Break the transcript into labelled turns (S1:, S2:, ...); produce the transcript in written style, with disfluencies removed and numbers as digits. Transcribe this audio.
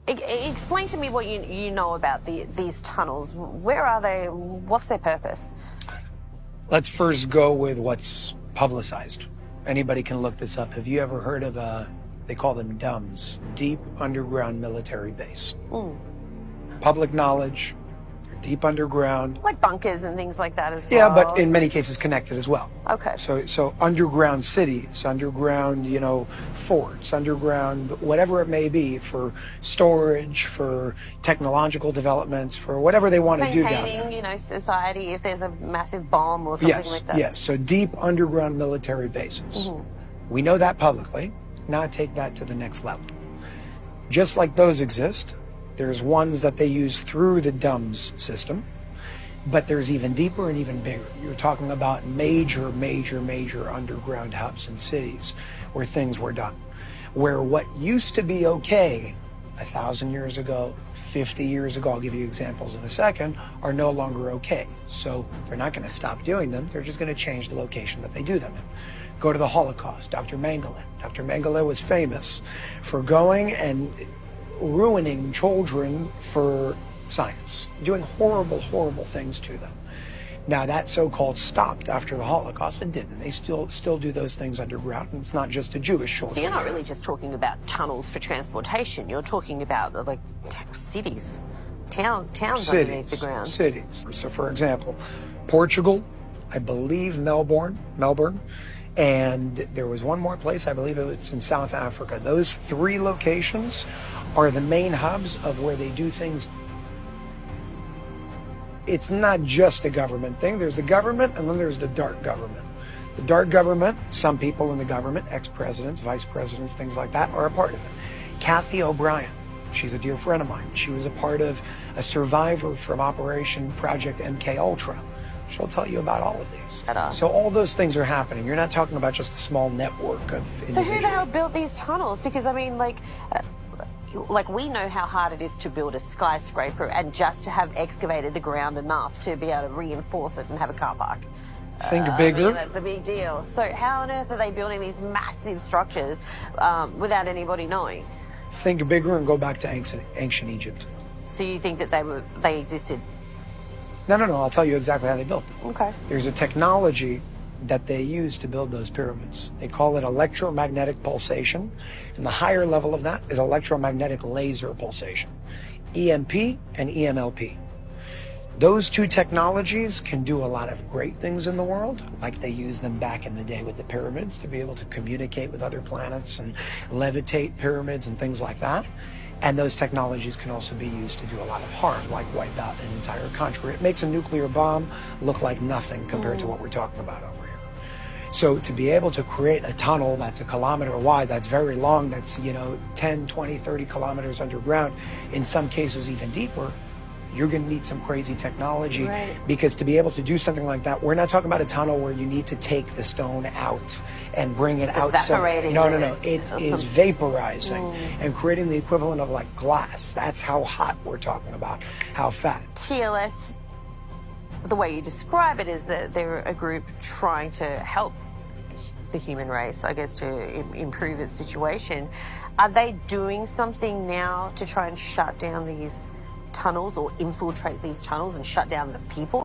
S1: Explain to me what you know about these tunnels. Where are they? What's their purpose?
S2: Let's first go with what's publicized. Anybody can look this up. Have you ever heard of they call them DUMBs, Deep Underground Military Base? Public knowledge, they're deep underground.
S1: Like bunkers and things like that as well?
S2: Yeah, but in many cases connected as well.
S1: Okay.
S2: So underground cities, underground, forts, underground, whatever it may be, for storage, for technological developments, for whatever they want to do down there.
S1: Maintaining, society if there's a massive bomb or something like that.
S2: Yes, so deep underground military bases. We know that publicly. Now take that to the next level. Just like those exist, there's ones that they use through the DUMBs system, but there's even deeper and even bigger. You're talking about major underground hubs and cities where things were done, where what used to be okay 1,000 years ago, 50 years ago, I'll give you examples in a second, are no longer okay. So they're not going to stop doing them. They're just going to change the location that they do them in. Go to the Holocaust, Dr. Mengele. Dr. Mengele was famous for going and ruining children for science, doing horrible things to them. Now that so-called stopped after the Holocaust. It didn't. They still do those things underground, and it's not just to Jewish children.
S1: So you're not really just talking about tunnels for transportation. You're talking about like cities, towns underneath the ground.
S2: Cities. So for example, Portugal, I believe Melbourne, and there was one more place, I believe it was in South Africa. Those 3 locations are the main hubs of where they do things. It's not just a government thing. There's the government, and then there's the dark government. The dark government, some people in the government, ex-presidents, vice presidents, things like that, are a part of it. Kathy O'Brien, she's a dear friend of mine. She was a part of a survivor from Operation Project MKUltra. She'll tell you about all of these. So all those things are happening. You're not talking about just a small network of individuals.
S1: So who the hell built these tunnels? Because I mean, like we know how hard it is to build a skyscraper and just to have excavated the ground enough to be able to reinforce it and have a car park.
S2: Think bigger.
S1: I mean, that's a big deal. So how on earth are they building these massive structures without anybody knowing?
S2: Think bigger and go back to ancient Egypt.
S1: So you think that they existed?
S2: No, I'll tell you exactly how they built them.
S1: Okay.
S2: There's a technology that they use to build those pyramids. They call it electromagnetic pulsation, and the higher level of that is electromagnetic laser pulsation, EMP and EMLP. Those 2 technologies can do a lot of great things in the world, like they used them back in the day with the pyramids to be able to communicate with other planets and levitate pyramids and things like that. And those technologies can also be used to do a lot of harm, like wipe out an entire country. It makes a nuclear bomb look like nothing compared to what we're talking about over here. So to be able to create a tunnel that's 1 kilometer wide, that's very long, that's 10, 20, 30 kilometers underground, in some cases even deeper, you're going to need some crazy technology.
S1: Right.
S2: Because to be able to do something like that, we're not talking about a tunnel where you need to take the stone out and bring it out. No. It is vaporizing and creating the equivalent of like glass. That's how hot we're talking about, how fat.
S1: TLS, the way you describe it is that they're a group trying to help the human race, I guess, to improve its situation. Are they doing something now to try and shut down these tunnels or infiltrate these tunnels and shut down the people?